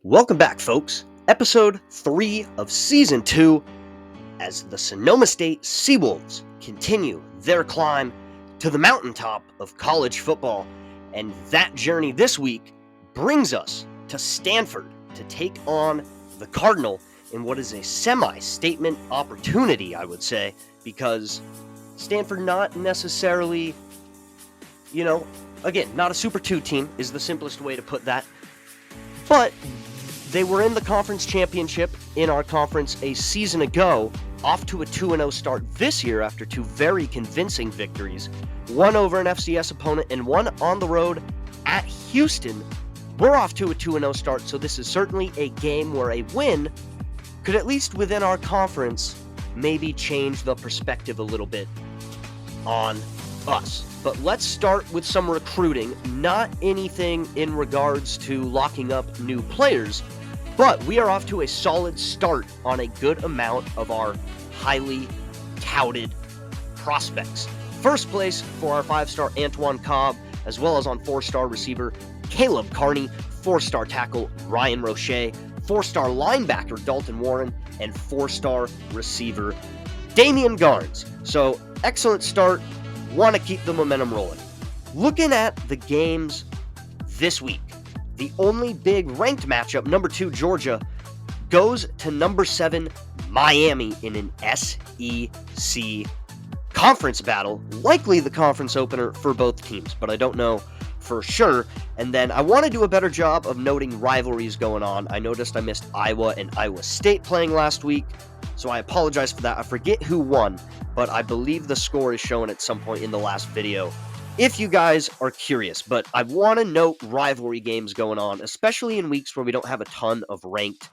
Welcome back, folks. Episode 3 of Season 2 as the Sonoma State Seawolves continue their climb to the mountaintop of college football. And that journey this week brings us to Stanford to take on the Cardinal in what is a semi-statement opportunity, I would say, because Stanford not necessarily, again, not a Super 2 team is the simplest way to put that. But they were in the conference championship in our conference a season ago, off to a 2-0 start this year after two very convincing victories, one over an FCS opponent and one on the road at Houston. We're off to a 2-0 start, so this is certainly a game where a win could, at least within our conference, maybe change the perspective a little bit on us. But let's start with some recruiting, not anything in regards to locking up new players, but we are off to a solid start on a good amount of our highly touted prospects. First place for our 5-star Antoine Cobb, as well as on 4-star receiver Caleb Carney, 4-star tackle Ryan Roche, 4-star linebacker Dalton Warren, and 4-star receiver Damian Garnes. So excellent start. Want to keep the momentum rolling. Looking at the games this week, the only big ranked matchup, number 2 Georgia, goes to number 7 Miami in an SEC conference battle, likely the conference opener for both teams, but I don't know for sure. And then I want to do a better job of noting rivalries going on. I noticed I missed Iowa and Iowa State playing last week, so I apologize for that. I forget who won, but I believe the score is shown at some point in the last video, if you guys are curious. But I want to note rivalry games going on, especially in weeks where we don't have a ton of ranked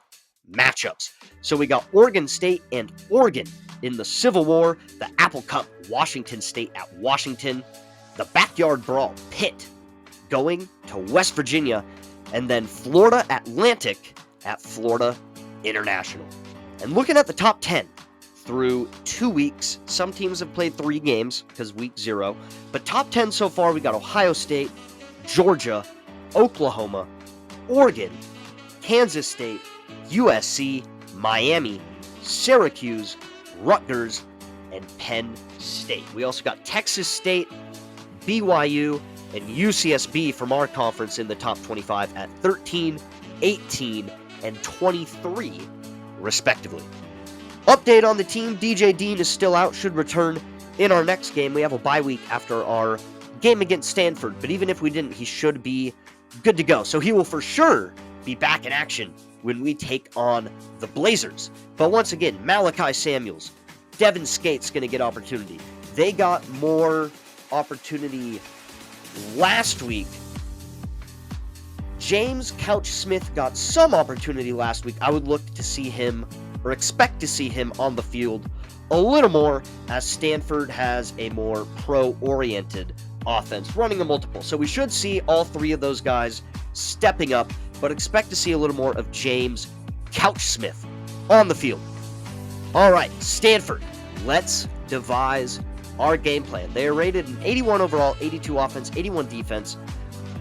matchups. So we got Oregon State and Oregon in the Civil War, the Apple Cup, Washington State at Washington, the Backyard Brawl, Pitt going to West Virginia, and then Florida Atlantic at Florida International. And looking at the top 10 through 2 weeks, some teams have played 3 games because week 0, but top 10 so far, we got Ohio State, Georgia, Oklahoma, Oregon, Kansas State, USC, Miami, Syracuse, Rutgers, and Penn State. We also got Texas State, BYU, and UCSB from our conference in the top 25 at 13, 18, and 23, respectively. Update on the team, DJ Dean is still out, should return in our next game. We have a bye week after our game against Stanford, but even if we didn't, he should be good to go. So he will for sure be back in action when we take on the Blazers. But once again, Malachi Samuels, Devin Skate's going to get opportunity. They got more opportunity last week. James Couch Smith got some opportunity last week. I would look to see him, or expect to see him on the field a little more, as Stanford has a more pro-oriented offense, running a multiple. So we should see all 3 of those guys stepping up, but expect to see a little more of James Couch Smith on the field. All right, Stanford, let's devise our game plan. They are rated an 81 overall, 82 offense, 81 defense.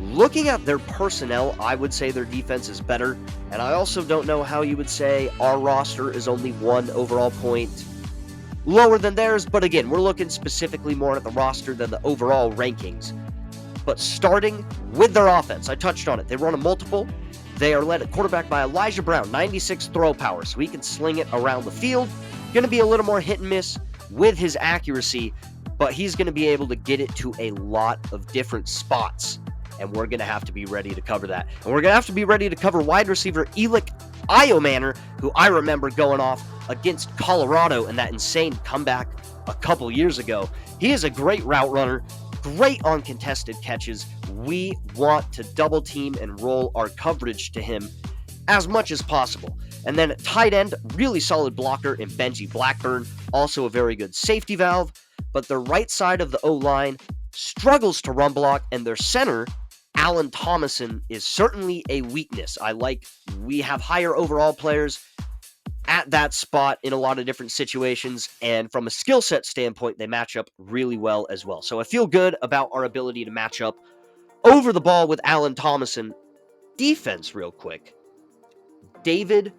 Looking at their personnel, I would say their defense is better, and I also don't know how you would say our roster is only 1 overall point lower than theirs, but again, we're looking specifically more at the roster than the overall rankings. But starting with their offense, I touched on it. They run a multiple. They are led at quarterback by Elijah Brown, 96 throw power, so he can sling it around the field. Going to be a little more hit and miss with his accuracy, but he's going to be able to get it to a lot of different spots, and we're going to have to be ready to cover that. And we're going to have to be ready to cover wide receiver Elick Iomanner, who I remember going off against Colorado in that insane comeback a couple years ago. He is a great route runner, great on contested catches. We want to double team and roll our coverage to him as much as possible. And then at tight end, really solid blocker in Benji Blackburn, also a very good safety valve, but the right side of the O-line struggles to run block, and their center, Alan Thomason, is certainly a weakness. We have higher overall players at that spot in a lot of different situations, and from a skill set standpoint, they match up really well as well. So I feel good about our ability to match up over the ball with Alan Thomason. Defense, real quick. David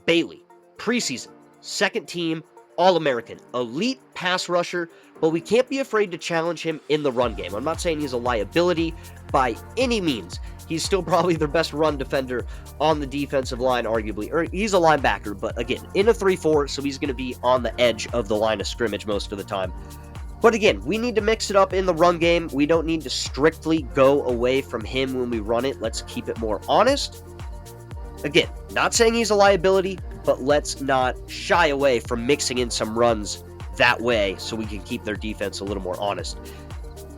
Bailey, preseason, second team, All-American, elite pass rusher, but we can't be afraid to challenge him in the run game. I'm not saying he's a liability by any means. He's still probably their best run defender on the defensive line, arguably. Or he's a linebacker, but again, in a 3-4, so he's going to be on the edge of the line of scrimmage most of the time. But again, we need to mix it up in the run game. We don't need to strictly go away from him when we run it. Let's keep it more honest. Again, not saying he's a liability, but let's not shy away from mixing in some runs that way so we can keep their defense a little more honest.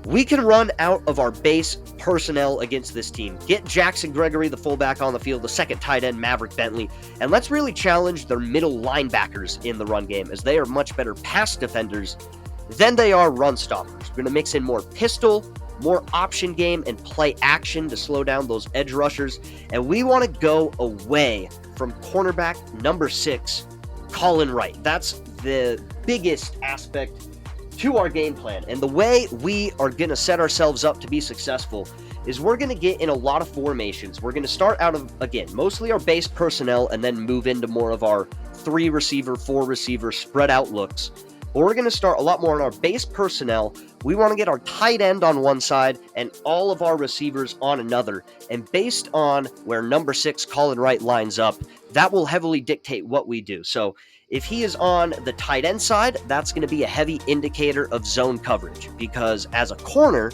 We can run out of our base personnel against this team. Get Jackson Gregory, the fullback, on the field, the second tight end, Maverick Bentley, and let's really challenge their middle linebackers in the run game, as they are much better pass defenders than they are run stoppers. We're going to mix in more pistol, more option game, and play action to slow down those edge rushers, and we want to go away from cornerback number 6, Colin Wright. That's the biggest aspect to our game plan, and the way we are going to set ourselves up to be successful is we're going to get in a lot of formations. We're going to start out of, again, mostly our base personnel and then move into more of our 3-receiver, 4-receiver spread out looks. But we're going to start a lot more on our base personnel. We want to get our tight end on one side and all of our receivers on another, and based on where number 6 Colin Wright lines up, that will heavily dictate what we do. So if he is on the tight end side, that's going to be a heavy indicator of zone coverage, because as a corner,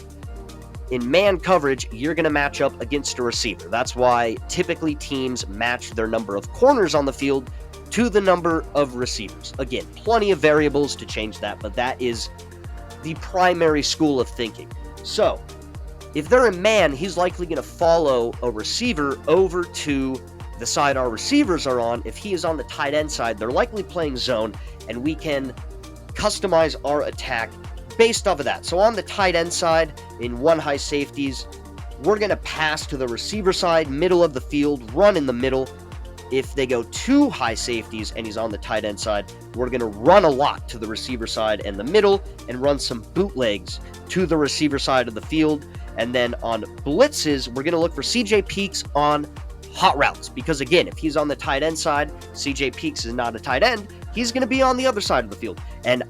in man coverage, you're going to match up against a receiver. That's why typically teams match their number of corners on the field to the number of receivers. Again, plenty of variables to change that, but that is the primary school of thinking. So if they're a man, he's likely going to follow a receiver over to the side our receivers are on. If he is on the tight end side, they're likely playing zone, and we can customize our attack based off of that. So on the tight end side, in 1 high safeties, we're going to pass to the receiver side, middle of the field, run in the middle. If they go 2 high safeties and he's on the tight end side, we're going to run a lot to the receiver side and the middle and run some bootlegs to the receiver side of the field. And then on blitzes, we're going to look for CJ Peaks on hot routes, because again, if he's on the tight end side, CJ Peaks is not a tight end, he's going to be on the other side of the field, and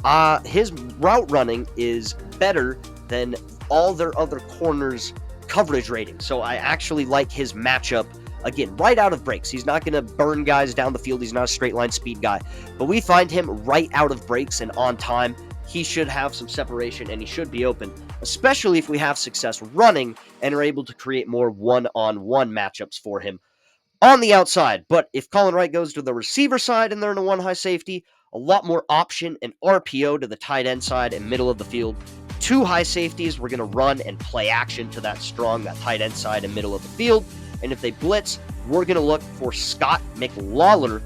his route running is better than all their other corners' coverage rating. So I actually like his matchup, again, right out of breaks. He's not going to burn guys down the field. He's not a straight line speed guy, but we find him right out of breaks and on time. He should have some separation and he should be open, especially if we have success running and are able to create more one-on-one matchups for him on the outside. But if Colin Wright goes to the receiver side and they're in a 1 high safety, a lot more option and RPO to the tight end side and middle of the field. 2 high safeties, we're going to run and play action to that tight end side and middle of the field. And if they blitz, we're going to look for Scott McLawler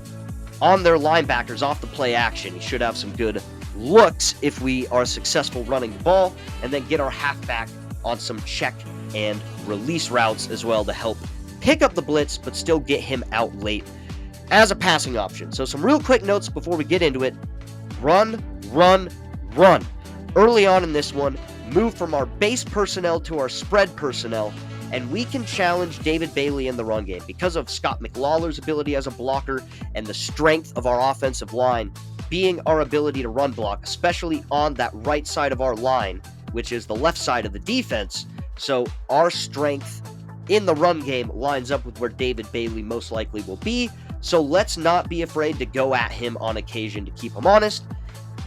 on their linebackers off the play action. He should have some good looks if we are successful running the ball, and then get our halfback on some check and release routes as well to help pick up the blitz, but still get him out late as a passing option. So some real quick notes before we get into it. Run, run, run. Early on in this one, move from our base personnel to our spread personnel, and we can challenge David Bailey in the run game because of Scott McLawler's ability as a blocker and the strength of our offensive line being our ability to run block, especially on that right side of our line, which is the left side of the defense. So our strength in the run game lines up with where David Bailey most likely will be. So let's not be afraid to go at him on occasion to keep him honest.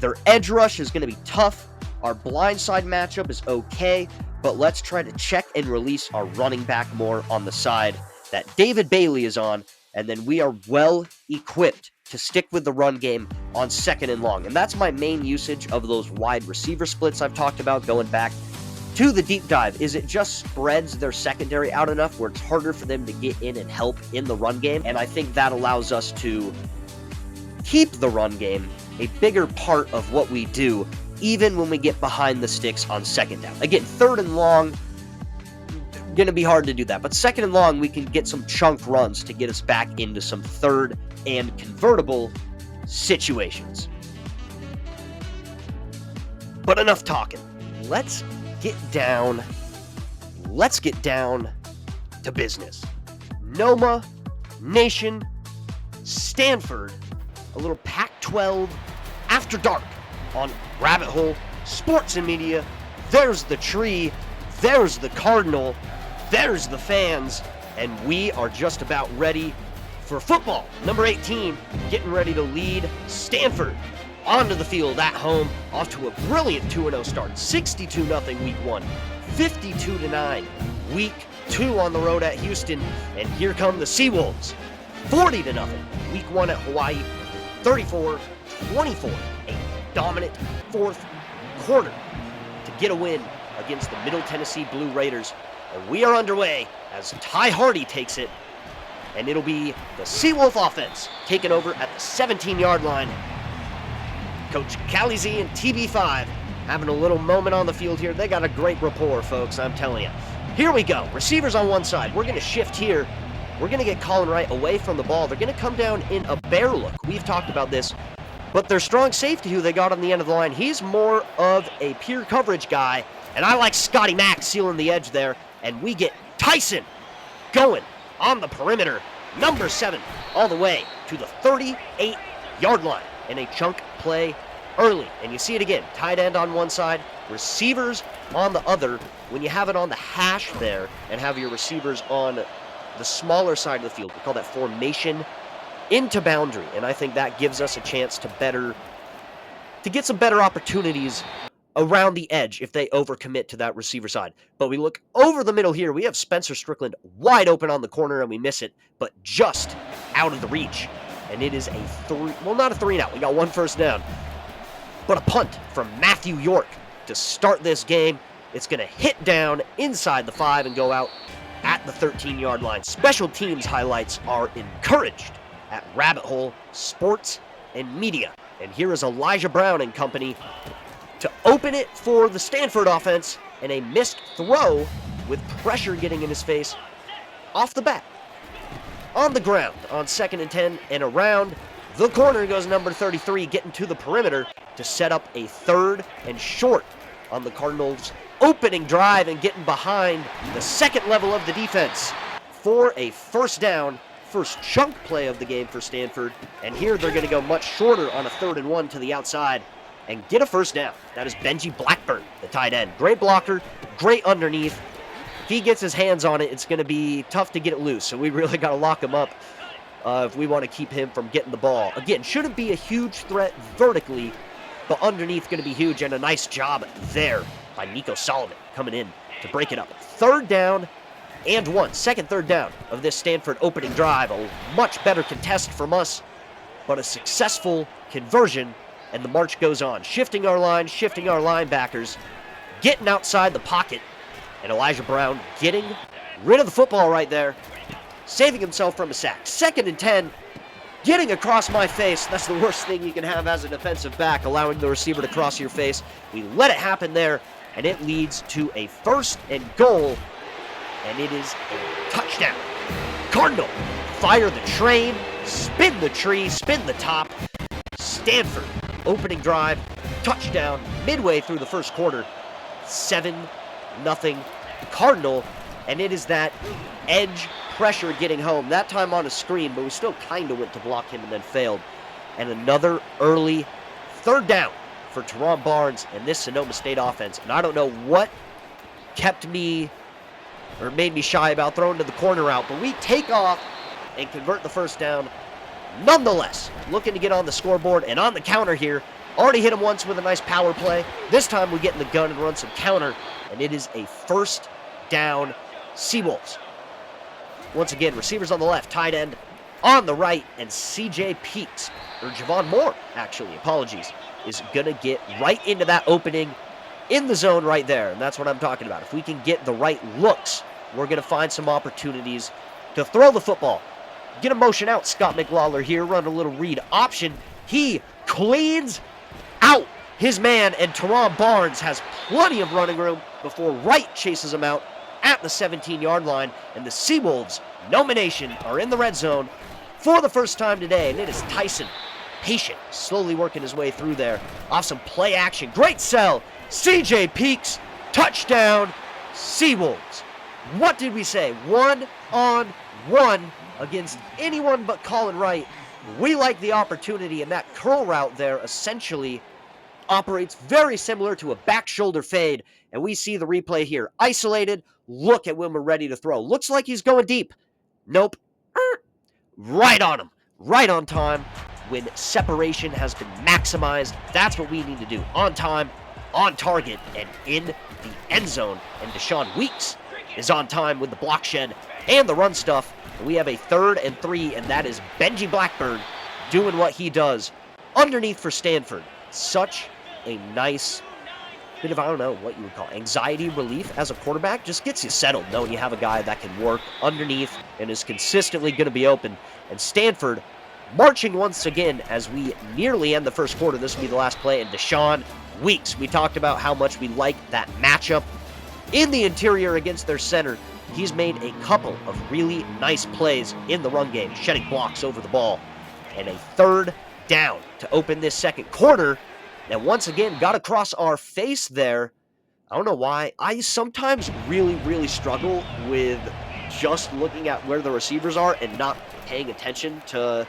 Their edge rush is going to be tough. Our blindside matchup is okay, but let's try to check and release our running back more on the side that David Bailey is on, and then we are well equipped to stick with the run game on 2nd and long. And that's my main usage of those wide receiver splits I've talked about going back to the deep dive. Is it just spreads their secondary out enough where it's harder for them to get in and help in the run game? And I think that allows us to keep the run game a bigger part of what we do, even when we get behind the sticks on 2nd down. Again, 3rd and long, going to be hard to do that. But 2nd and long, we can get some chunk runs to get us back into some 3rd and convertible situations. But enough talking. Let's get down to business. Noma Nation, Stanford, a little Pac-12 After Dark on Rabbit Hole Sports and Media. There's the tree, there's the Cardinal, there's the fans, and we are just about ready for football. Number 18 getting ready to lead Stanford onto the field at home, off to a brilliant 2-0 start. 62-0 week 1, 52-9 week 2 on the road at Houston, and here come the Seawolves. 40-0 week 1 at Hawaii, 34-24, a dominant fourth quarter to get a win against the Middle Tennessee Blue Raiders. And we are underway as Ty Hardy takes it, and it'll be the Seawolf offense taking over at the 17-yard line. Coach Calizzi and TB5 having a little moment on the field here. They got a great rapport, folks, I'm telling you. Here we go. Receivers on one side. We're going to shift here. We're going to get Colin Wright away from the ball. They're going to come down in a bear look. We've talked about this. But their strong safety, who they got on the end of the line, he's more of a pure coverage guy. And I like Scotty Mack sealing the edge there. And we get Tyson going on the perimeter. Number 7 all the way to the 38-yard line. And a chunk play early. And you see it again. Tight end on one side, receivers on the other. When you have it on the hash there and have your receivers on the smaller side of the field, we call that formation into boundary. And I think that gives us a chance to get some better opportunities around the edge if they overcommit to that receiver side. But we look over the middle here. We have Spencer Strickland wide open on the corner, and we miss it, but just out of the reach. And it is not a 3-and-out. We got one first down. But a punt from Matthew York to start this game. It's going to hit down inside the 5 and go out at the 13-yard line. Special teams highlights are encouraged at Rabbit Hole Sports and Media. And here is Elijah Brown and company to open it for the Stanford offense, and a missed throw with pressure getting in his face off the bat. On the ground on 2nd and 10, and around the corner goes number 33, getting to the perimeter to set up a 3rd and short on the Cardinals' opening drive and getting behind the second level of the defense for a first down. First chunk play of the game for Stanford, and here they're going to go much shorter on a 3rd and 1 to the outside and get a first down. That is Benji Blackburn, the tight end. Great blocker, great underneath. If he gets his hands on it, it's going to be tough to get it loose, so we really got to lock him up if we want to keep him from getting the ball. Again, shouldn't be a huge threat vertically, but underneath going to be huge, and a nice job there by Nico Solomon coming in to break it up. 3rd down and 1. Second 3rd down of this Stanford opening drive. A much better contest from us, but a successful conversion, and the march goes on. Shifting our line, shifting our linebackers, getting outside the pocket, and Elijah Brown getting rid of the football right there, saving himself from a sack. 2nd and 10, getting across my face. That's the worst thing you can have as a defensive back, allowing the receiver to cross your face. We let it happen there, and it leads to a 1st and goal, and it is a touchdown. Cardinal, fire the train, spin the tree, spin the top. Stanford, opening drive, touchdown, midway through the first quarter. 7-0 Cardinal, and it is that edge pressure getting home. That time on a screen, but we still kind of went to block him and then failed. And another early 3rd down for Terron Barnes and this Sonoma State offense. And I don't know what kept me or made me shy about throwing to the corner route, but we take off and convert the first down. Nonetheless, looking to get on the scoreboard and on the counter here. Already hit him once with a nice power play. This time we get in the gun and run some counter, and it is a first down Seawolves. Once again, receivers on the left, tight end on the right, and CJ Peaks, or Javon Moore, actually, apologies, is going to get right into that opening in the zone right there, and that's what I'm talking about. If we can get the right looks, we're going to find some opportunities to throw the football. Get a motion out, Scott McLawler here, run a little read option. He cleans out his man, and Terron Barnes has plenty of running room before Wright chases him out at the 17-yard line, and the Seawolves, nomination, are in the red zone for the first time today, and it is Tyson, patient, slowly working his way through there. Off some play action, great sell, CJ Peaks, touchdown, Seawolves. What did we say? 1-on-1 against anyone but Colin Wright, We like the opportunity, and that curl route there essentially operates very similar to a back shoulder fade, and we see the replay here. Isolated, look at when we're ready to throw. Looks like he's going deep. Nope. Right on him. Right on time. When separation has been maximized, that's what we need to do. On time, on target, and in the end zone. And Deshaun Weeks is on time with the block shed and the run stuff. We have a 3rd and 3, and that is Benji Blackburn doing what he does underneath for Stanford. Such a nice bit of, I don't know what you would call it, anxiety relief as a quarterback. Just gets you settled knowing you have a guy that can work underneath and is consistently going to be open. And Stanford marching once again as we nearly end the first quarter. This will be the last play. And Deshaun Weeks, we talked about how much we like that matchup in the interior against their center. He's made a couple of really nice plays in the run game, shedding blocks over the ball. And a 3rd down to open this second quarter. And once again, got across our face there. I don't know why. I sometimes really struggle with just looking at where the receivers are and not paying attention to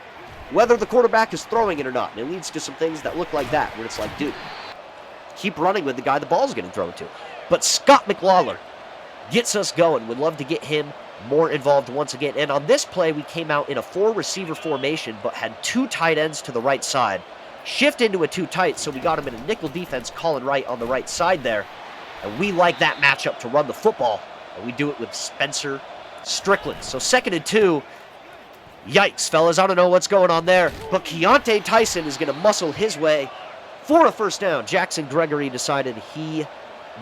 whether the quarterback is throwing it or not. And it leads to some things that look like that, where it's like, dude, keep running with the guy the ball's getting thrown to. But Scott McLawler gets us going. Would love to get him more involved once again. And on this play, we came out in a 4-receiver formation, but had 2 tight ends to the right side. Shift into a 2 tight, so we got him in a nickel defense, Colin Wright on the right side there. And we like that matchup to run the football. And we do it with Spencer Strickland. So 2nd and 2. Yikes, fellas. I don't know what's going on there. But Keontae Tyson is going to muscle his way for a 1st down. Jackson Gregory decided he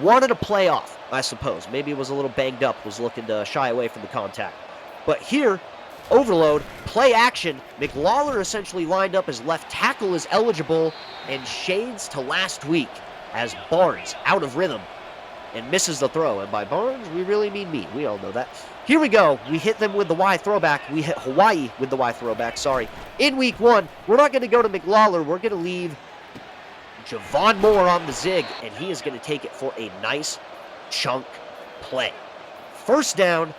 wanted a playoff, I suppose. Maybe it was a little banged up, was looking to shy away from the contact. But here, overload, play action. McLawler essentially lined up as left tackle is eligible, and shades to last week as Barnes out of rhythm and misses the throw. And by Barnes, we really mean me. We all know that. Here we go. We hit them with the Y throwback. We hit Hawaii with the Y throwback, sorry. In week 1, we're not going to go to McLawler. We're going to leave Javon Moore on the zig, and he is going to take it for a nice chunk play. 1st down,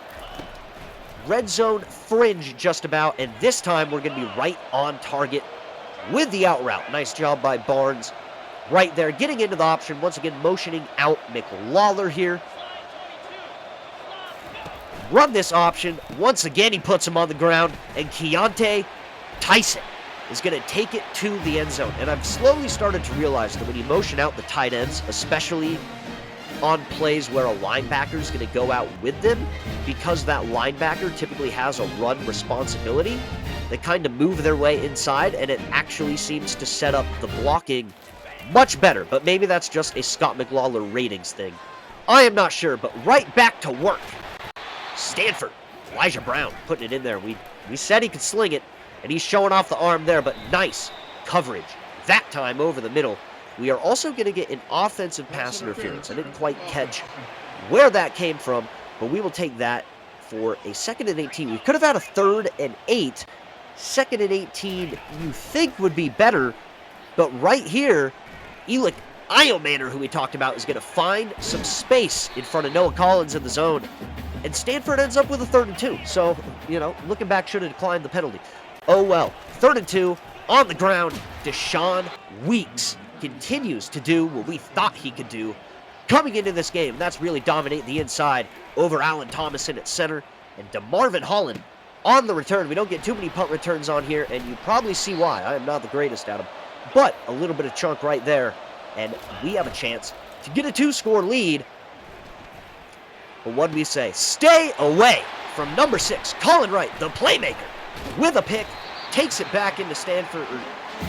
red zone fringe just about, and this time we're going to be right on target with the out route. Nice job by Barnes right there, getting into the option, once again motioning out McLawler here. Run this option. Once again, he puts him on the ground, and Keontae Tyson is going to take it to the end zone. And I've slowly started to realize that when you motion out the tight ends, especially on plays where a linebacker is going to go out with them, because that linebacker typically has a run responsibility, they kind of move their way inside, and it actually seems to set up the blocking much better. But maybe that's just a Scott McLawler ratings thing. I am not sure, but right back to work. Stanford, Elijah Brown putting it in there. We said he could sling it, and he's showing off the arm there, but nice coverage. That time over the middle. We are also going to get an offensive pass interference. I didn't quite catch where that came from, but we will take that for a 2nd and 18. We could have had a 3rd and 8. 2nd and 18 you think would be better, but right here, Elick Iomanner, who we talked about, is going to find some space in front of Noah Collins in the zone. And Stanford ends up with a 3rd and 2. So, looking back, should have declined the penalty. Oh well. 3rd and 2, on the ground. Deshaun Weeks continues to do what we thought he could do coming into this game. That's really dominate the inside over Allen Thomason at center. And DeMarvin Holland on the return. We don't get too many punt returns on here, and you probably see why. I am not the greatest at them. But a little bit of chunk right there, and we have a chance to get a 2-score lead. But what do we say? Stay away from number 6, Colin Wright, the playmaker, with a pick, takes it back into Stanford,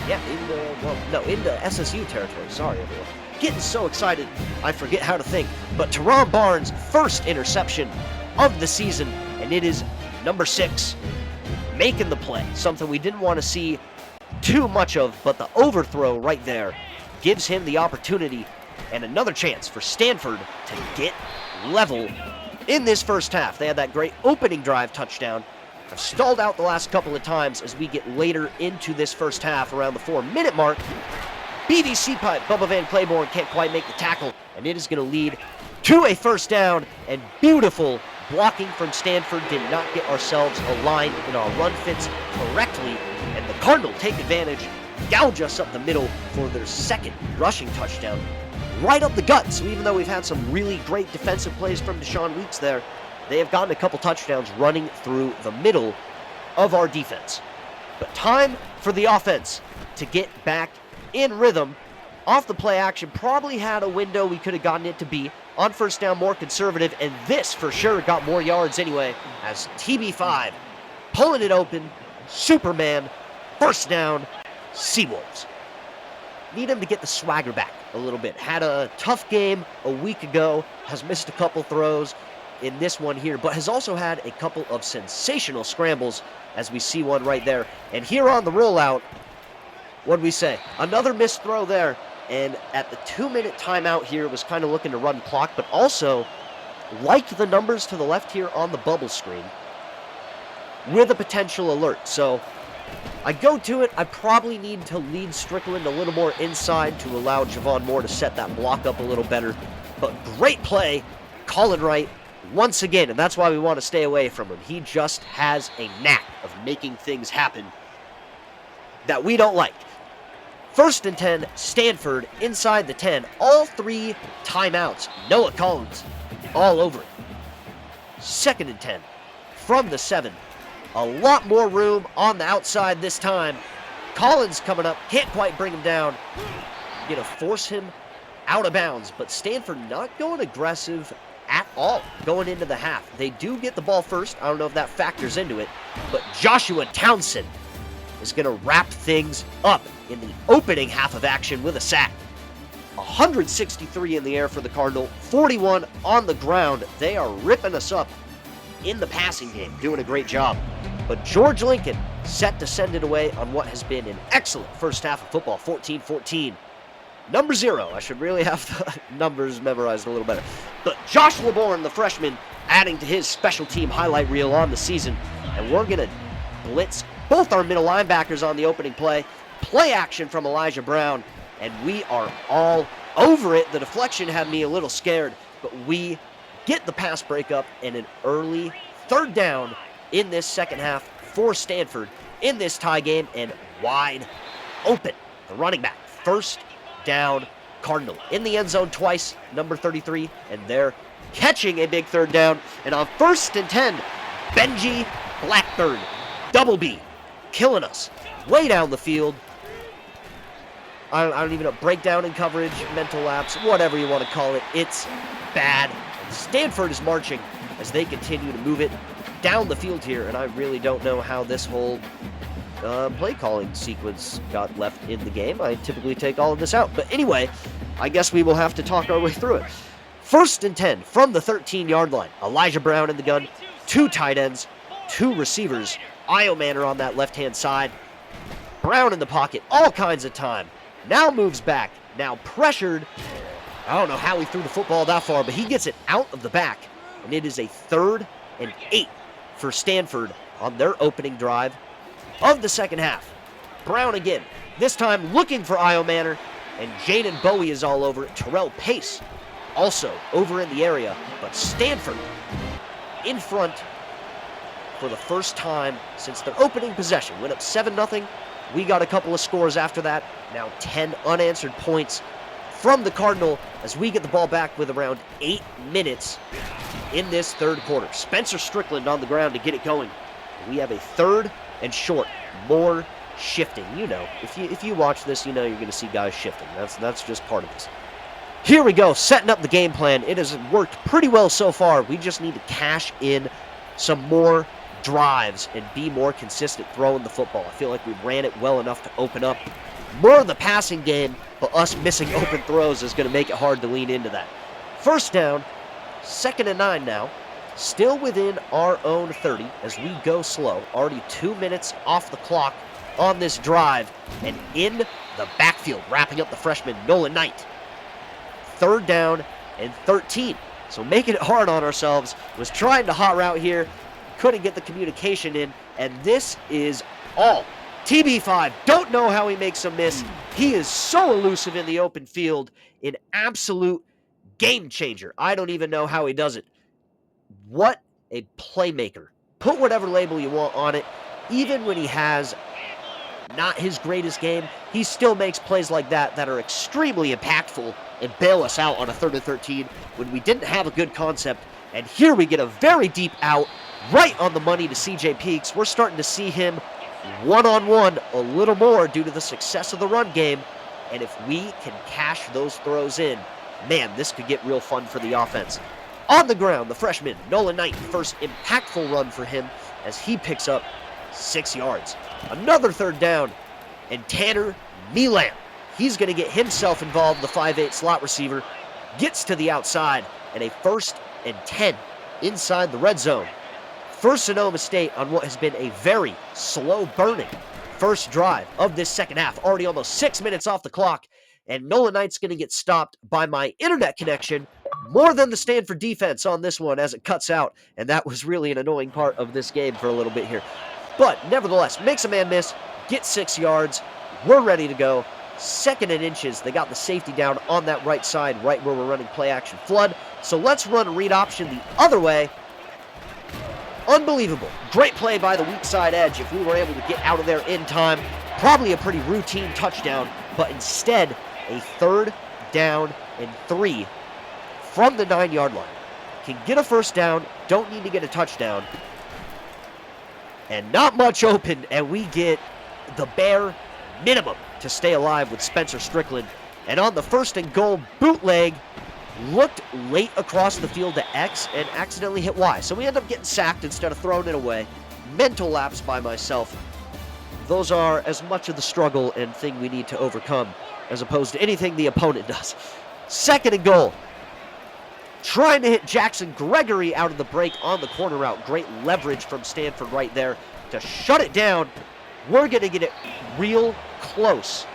into SSU territory. Sorry, everyone. Getting so excited, I forget how to think. But Terron Barnes, first interception of the season, and it is number 6 making the play. Something we didn't want to see too much of, but the overthrow right there gives him the opportunity and another chance for Stanford to get level in this first half. They had that great opening drive touchdown. Have stalled out the last couple of times as we get later into this first half around the 4-minute mark. BBC pipe, Bubba Van Claiborne can't quite make the tackle, and it is going to lead to a first down, and beautiful blocking from Stanford did not get ourselves aligned in our run fits correctly, and the Cardinal take advantage, gouge us up the middle for their second rushing touchdown, right up the gut. So even though we've had some really great defensive plays from Deshaun Weeks there, they have gotten a couple touchdowns running through the middle of our defense. But time for the offense to get back in rhythm. Off the play action, probably had a window we could have gotten it to be. On first down, more conservative, and this for sure got more yards anyway, as TB5 pulling it open, Superman, first down, Seawolves. Need him to get the swagger back a little bit. Had a tough game a week ago, has missed a couple throws in this one here, but has also had a couple of sensational scrambles, as we see one right there. And here on the rollout, what'd we say? Another missed throw there. And at the 2-minute timeout here, was kind of looking to run clock, but also liked the numbers to the left here on the bubble screen with a potential alert. So I go to it. I probably need to lead Strickland a little more inside to allow Javon Moore to set that block up a little better. But great play, Colin Wright, once again, and that's why we want to stay away from him. He just has a knack of making things happen that we don't like. 1st and 10, Stanford inside the 10. All 3 timeouts. Noah Collins all over it. 2nd and 10 from the 7. A lot more room on the outside this time. Collins coming up. Can't quite bring him down. Gonna force him out of bounds. But Stanford not going aggressive at all going into the half. They do get the ball first. I don't know if that factors into it. But Joshua Townsend is going to wrap things up in the opening half of action with a sack. 163 in the air for the Cardinal, 41 on the ground. They are ripping us up in the passing game, doing a great job. But George Lincoln set to send it away on what has been an excellent first half of football, 14-14. Number 0, I should really have the numbers memorized a little better. But Josh LeBourne, the freshman, adding to his special team highlight reel on the season. And we're going to blitz both our middle linebackers on the opening play. Play action from Elijah Brown, and we are all over it. The deflection had me a little scared, but we get the pass breakup and an early 3rd down in this second half for Stanford in this tie game, and wide open. The running back, 1st down, Cardinal. In the end zone twice, number 33, and they're catching a big 3rd down. And on 1st and 10, Benji Blackburn, double B, killing us way down the field. I don't even know, breakdown in coverage, mental lapse, whatever you want to call it. It's bad. Stanford is marching as they continue to move it down the field here, and I really don't know how this whole play calling sequence got left in the game. I typically take all of this out. But anyway, I guess we will have to talk our way through it. 1st and 10 from the 13-yard line. Elijah Brown in the gun, 2 tight ends, 2 receivers. Io Manor on that left-hand side. Brown in the pocket, all kinds of time. Now moves back, now pressured. I don't know how he threw the football that far, but he gets it out of the back. And it is a 3rd and 8 for Stanford on their opening drive of the second half. Brown again, this time looking for Io Manor, and Jaden Bowie is all over it. Terrell Pace also over in the area, but Stanford in front for the first time since their opening possession. Went up 7-0. We got a couple of scores after that. Now 10 unanswered points from the Cardinal as we get the ball back with around 8 minutes in this 3rd quarter. Spencer Strickland on the ground to get it going. We have a 3rd and short. More shifting. You know, if you watch this, you know you're going to see guys shifting. That's just part of this. Here we go, setting up the game plan. It has worked pretty well so far. We just need to cash in some more drives and be more consistent throwing the football. I feel like we ran it well enough to open up more of the passing game, but us missing open throws is going to make it hard to lean into that. 1st down, 2nd and 9 now. Still within our own 30 as we go slow. Already 2 minutes off the clock on this drive. And in the backfield, wrapping up the freshman, Nolan Knight. 3rd down and 13. So making it hard on ourselves. Was trying to hot route here. Couldn't get the communication in. And this is all. TB5, don't know how he makes a miss. He is so elusive in the open field. An absolute game changer. I don't even know how he does it. What a playmaker. Put whatever label you want on it. Even when he has not his greatest game, he still makes plays like that that are extremely impactful and bail us out on a 3rd and 13 when we didn't have a good concept. And here we get a very deep out, right on the money to CJ Peaks. We're starting to see him one-on-one a little more due to the success of the run game. And if we can cash those throws in, man, this could get real fun for the offense. On the ground, the freshman, Nolan Knight, first impactful run for him as he picks up 6 yards. Another 3rd down, and Tanner Milam, he's going to get himself involved, the 5'8 slot receiver, gets to the outside, and a 1st and 10 inside the red zone. First Sonoma State on what has been a very slow-burning first drive of this second half. Already almost 6 minutes off the clock, and Nolan Knight's going to get stopped by my internet connection more than the Stanford defense on this one as it cuts out, and that was really an annoying part of this game for a little bit here. But nevertheless, makes a man miss, gets 6 yards, we're ready to go. 2nd and inches, they got the safety down on that right side, right where we're running play-action flood. So let's run read option the other way. Unbelievable. Great play by the weak side edge. If we were able to get out of there in time, probably a pretty routine touchdown, but instead, a 3rd down and 3 from the 9-yard line. Can get a 1st down, don't need to get a touchdown. And not much open, and we get the bare minimum to stay alive with Spencer Strickland. And on the 1st and goal bootleg, looked late across the field to X and accidentally hit Y. So we end up getting sacked instead of throwing it away. Mental lapse by myself. Those are as much of the struggle and thing we need to overcome as opposed to anything the opponent does. 2nd and goal. Trying to hit Jackson Gregory out of the break on the corner route. Great leverage from Stanford right there to shut it down. We're going to get it real close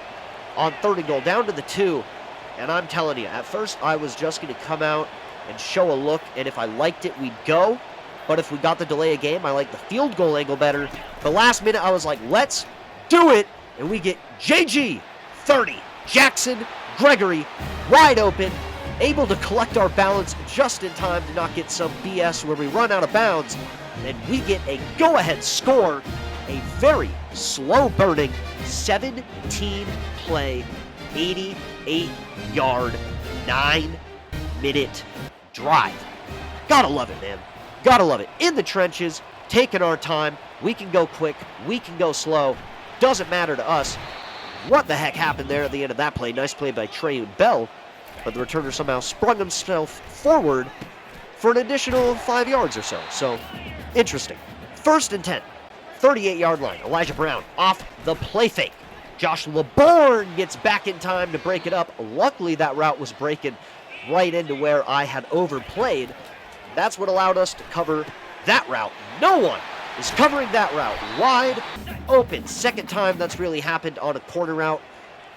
on 3rd and goal, down to the 2. And I'm telling you, at first I was just going to come out and show a look, and if I liked it, we'd go. But if we got the delay of game, I like the field goal angle better. The last minute, I was like, let's do it. And we get JG 30. Jackson Gregory wide open, able to collect our balance just in time to not get some BS where we run out of bounds. And we get a go-ahead score, a very slow-burning 17-play, 88-yard, 9-minute drive. Gotta love it, man. Gotta love it. In the trenches, taking our time. We can go quick. We can go slow. Doesn't matter to us. What the heck happened there at the end of that play? Nice play by Treyon Bell. But the returner somehow sprung himself forward for an additional 5 yards or so. So, interesting. 1st and 10. 38-yard line. Elijah Brown off the play fake. Josh LeBourne gets back in time to break it up. Luckily, that route was breaking right into where I had overplayed. That's what allowed us to cover that route. No one is covering that route. Wide open. 2nd time that's really happened on a corner route.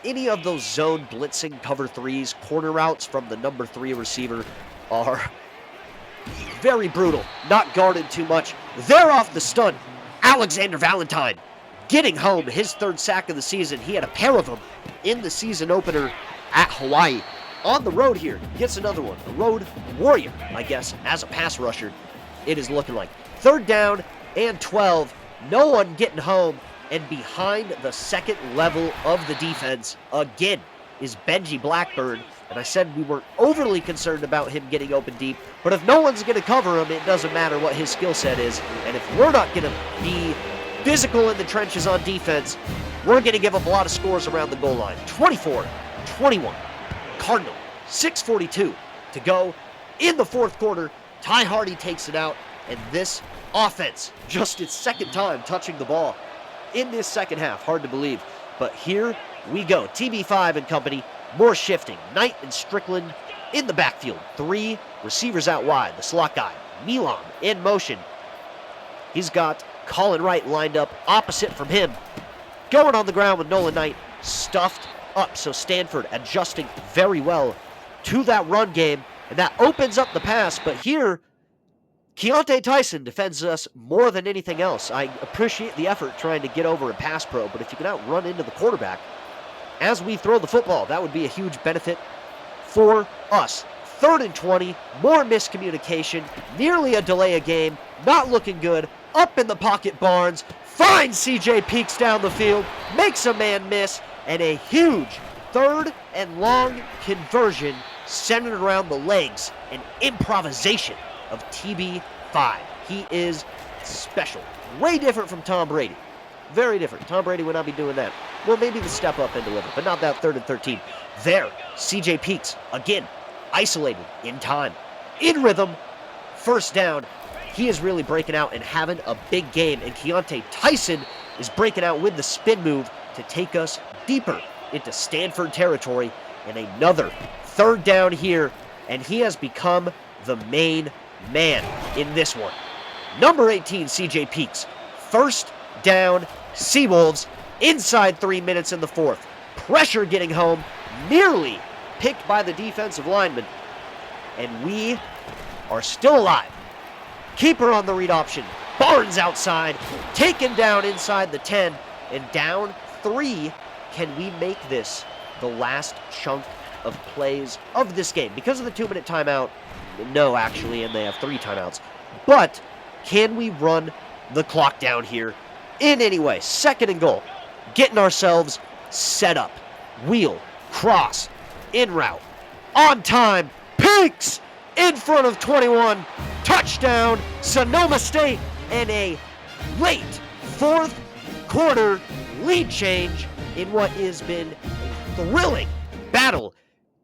Any of those zone blitzing cover 3s, corner routes from the number 3 receiver are very brutal. Not guarded too much. They're off the stunt. Alexander Valentine getting home, his 3rd sack of the season. He had a pair of them in the season opener at Hawaii. On the road here, gets another one. A road warrior, I guess, as a pass rusher. It is looking like 3rd down and 12. No one getting home. And behind the 2nd level of the defense, again, is Benji Blackburn. And I said we weren't overly concerned about him getting open deep. But if no one's going to cover him, it doesn't matter what his skill set is. And if we're not going to be physical in the trenches on defense, we're going to give up a lot of scores around the goal line. 24-21. Cardinal, 6:42 to go in the 4th quarter. Ty Hardy takes it out. And this offense, just its 2nd time touching the ball in this 2nd half. Hard to believe. But here we go. TB5 and company. More shifting. Knight and Strickland in the backfield. 3 receivers out wide. The slot guy, Milam, in motion. He's got Colin Wright lined up opposite from him. Going on the ground with Nolan Knight. Stuffed up. So Stanford adjusting very well to that run game. And that opens up the pass. But here, Keontae Tyson defends us more than anything else. I appreciate the effort trying to get over a pass pro, but if you can outrun into the quarterback as we throw the football, that would be a huge benefit for us. 3rd and 20, more miscommunication, nearly a delay of game, not looking good. Up in the pocket, Barnes finds CJ Peaks down the field, makes a man miss, and a huge 3rd and long conversion centered around the legs and improvisation of TB5. He is special. Way different from Tom Brady. Very different. Tom Brady would not be doing that. Well, maybe the step up and deliver, but not that 3rd and 13. There, CJ Peaks, again, isolated, in time, in rhythm, 1st down. He is really breaking out and having a big game, and Keontae Tyson is breaking out with the spin move to take us deeper into Stanford territory, and another 3rd down here, and he has become the main man in this one. Number 18, CJ Peaks, 1st down, Seawolves, inside 3 minutes in the 4th. Pressure getting home, nearly picked by the defensive lineman, and we are still alive. Keeper on the read option, Barnes outside, taken down inside the 10, and down 3. Can we make this the last chunk of plays of this game? Because of the 2-minute timeout, no, actually, and they have 3 timeouts. But can we run the clock down here in any way? 2nd and goal, getting ourselves set up. Wheel, cross, in route, on time, Peaks in front of 21, touchdown, Sonoma State, and a late 4th quarter lead change in what has been a thrilling battle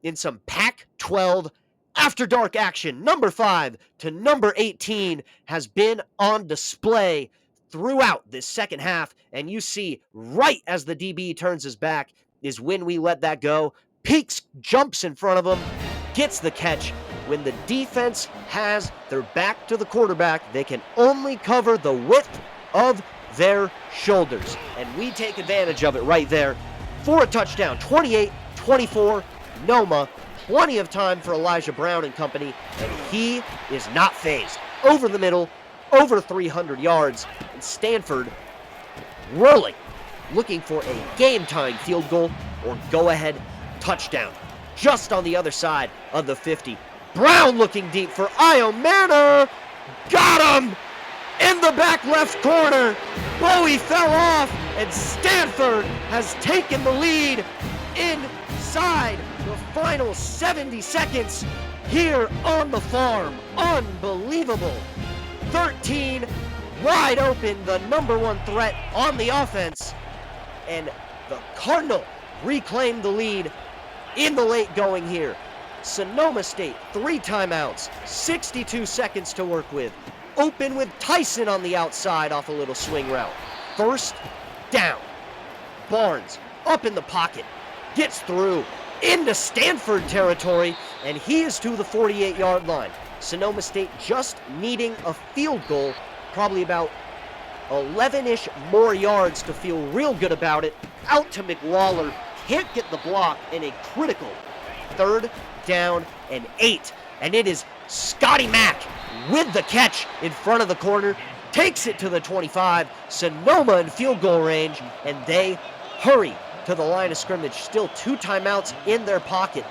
in some Pac-12 after dark action. Number 5 to number 18 has been on display throughout this 2nd half, and you see right as the DB turns his back is when we let that go. Peaks jumps in front of him, gets the catch. When the defense has their back to the quarterback, they can only cover the width of their shoulders, and we take advantage of it right there for a touchdown. 28-24, Noma. Plenty of time for Elijah Brown and company, and he is not phased. Over the middle, over 300 yards, and Stanford rolling, looking for a game-tying field goal or go-ahead touchdown. Just on the other side of the 50. Brown looking deep for Iomana. Got him! In the back left corner. Bowie fell off, and Stanford has taken the lead inside the final 70 seconds here on the farm. Unbelievable. 13 wide open, the number 1 threat on the offense. And the Cardinal reclaimed the lead in the late going here. Sonoma State, 3 timeouts, 62 seconds to work with. Open with Tyson on the outside off a little swing route. 1st down. Barnes up in the pocket, gets through into Stanford territory, and he is to the 48-yard line. Sonoma State just needing a field goal, probably about 11-ish more yards to feel real good about it. Out to McWaller, can't get the block, and a critical 3rd down and 8. And it is Scotty Mack with the catch in front of the corner, takes it to the 25, Sonoma in field goal range, and they hurry to the line of scrimmage. Still 2 timeouts in their pocket.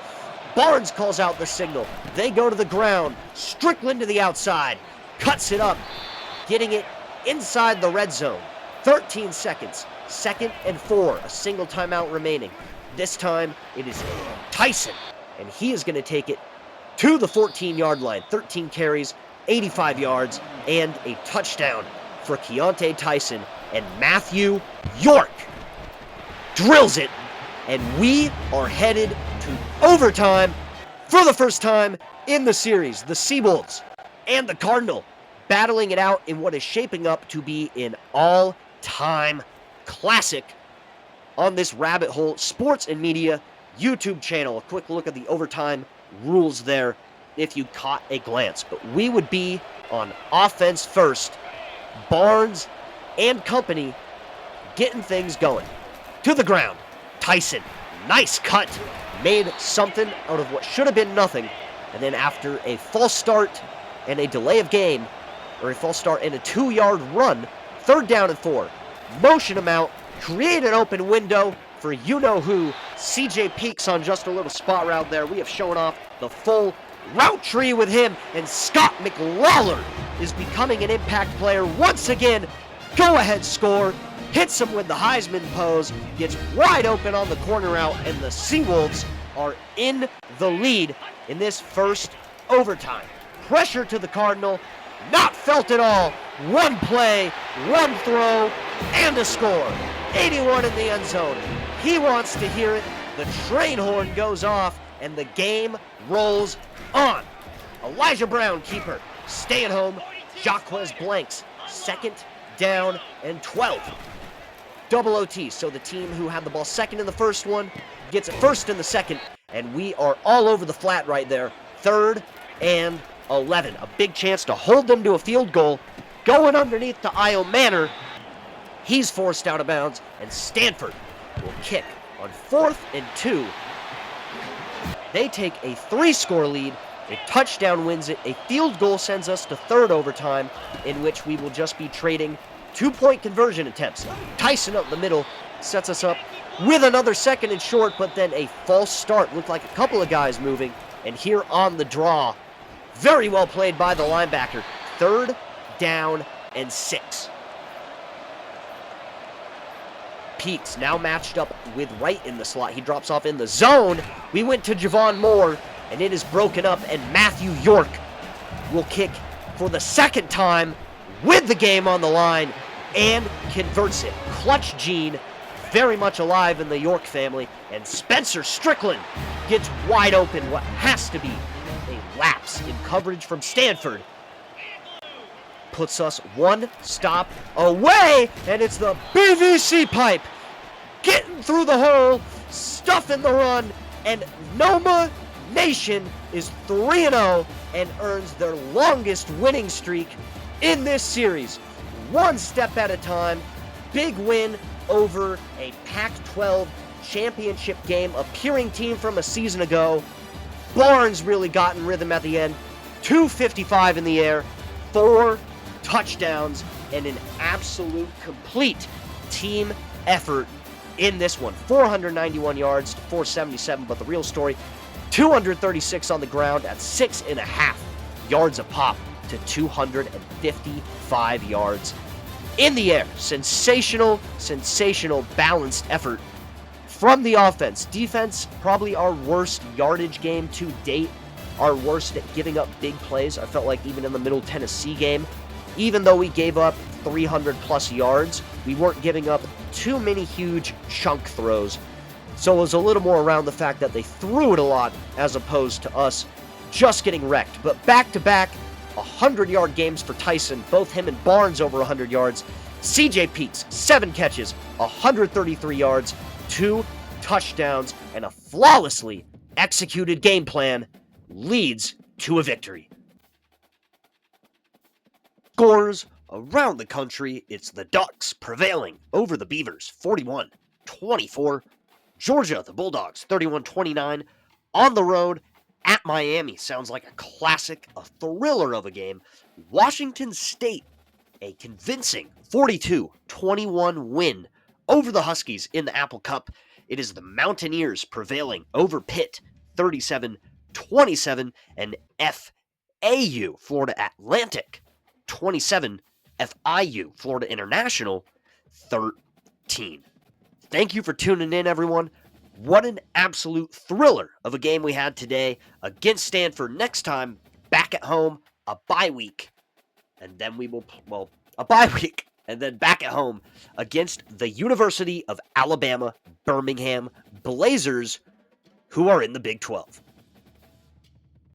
Barnes calls out the signal. They go to the ground. Strickland to the outside. Cuts it up. Getting it inside the red zone. 13 seconds. 2nd and 4. A single timeout remaining. This time it is Tyson, and he is going to take it to the 14-yard line. 13 carries, 85 yards, and a touchdown for Keontae Tyson. And Matthew York drills it, and we are headed to overtime for the first time in the series. The Seawolves and the Cardinal battling it out in what is shaping up to be an all-time classic on this Rabbit Hole Sports and Media YouTube channel. A quick look at the overtime rules there if you caught a glance. But we would be on offense first. Barnes and company getting things going. To the ground. Tyson, nice cut. Made something out of what should have been nothing. And then after a false start and a delay of game, or a false start and a 2-yard run, 3rd down and 4. Motion him out. Create an open window for you-know-who. CJ Peaks on just a little spot route there. We have shown off the full Roundtree with him, and Scott McLawler is becoming an impact player once again. Go-ahead score, hits him with the Heisman pose, gets wide open on the corner route, and the Seawolves are in the lead in this first overtime. Pressure to the Cardinal, not felt at all. One play, one throw, and a score. 81 in the end zone. He wants to hear it. The train horn goes off, and the game rolls on. Elijah Brown, keeper, staying home. Jacquez blanks. Second down and 12. Double OT, so the team who had the ball second in the first one gets it first in the second, and we are all over the flat right there. Third and 11. A big chance to hold them to a field goal. Going underneath to Io Manor. He's forced out of bounds, and Stanford will kick on 4th and 2. They take a 3-score lead. A touchdown wins it. A field goal sends us to third overtime, in which we will just be trading 2-point conversion attempts. Tyson up the middle sets us up with another second and short, but then a false start. Looked like a couple of guys moving, and here on the draw, very well played by the linebacker. Third down and 6. Peaks now matched up with Wright in the slot. He drops off in the zone. We went to Javon Moore, and it is broken up, and Matthew York will kick for the second time with the game on the line and converts it. Clutch Gene, very much alive in the York family, and Spencer Strickland gets wide open. What has to be a lapse in coverage from Stanford puts us one stop away, and it's the BVC pipe getting through the hole, stuffing the run, and Noma Nation is 3-0 and earns their longest winning streak in this series. One step at a time. Big win over a Pac-12 championship game, appearing team from a season ago. Barnes really got in rhythm at the end. 255 in the air, 4 touchdowns, and an absolute complete team effort in this one. 491 yards to 477, but the real story, 236 on the ground at 6.5 yards a pop to 255 yards in the air. Sensational, balanced effort from the offense. Defense, probably our worst yardage game to date, our worst at giving up big plays. I felt like even in the Middle Tennessee game, even though we gave up 300-plus yards, we weren't giving up too many huge chunk throws. So it was a little more around the fact that they threw it a lot as opposed to us just getting wrecked. But back-to-back 100-yard games for Tyson, both him and Barnes over 100 yards. CJ Peaks, 7 catches, 133 yards, 2 touchdowns, and a flawlessly executed game plan leads to a victory. Scores around the country, it's the Ducks prevailing over the Beavers, 41-24. Georgia, the Bulldogs, 31-29. On the road at Miami, sounds like a classic, a thriller of a game. Washington State, a convincing 42-21 win over the Huskies in the Apple Cup. It is the Mountaineers prevailing over Pitt, 37-27, and FAU, Florida Atlantic, 27, FIU, Florida International, 13. Thank you for tuning in, everyone. What an absolute thriller of a game we had today against Stanford. Next time, back at home, a bye week, and then we will, a bye week, and then back at home against the University of Alabama, Birmingham Blazers, who are in the Big 12.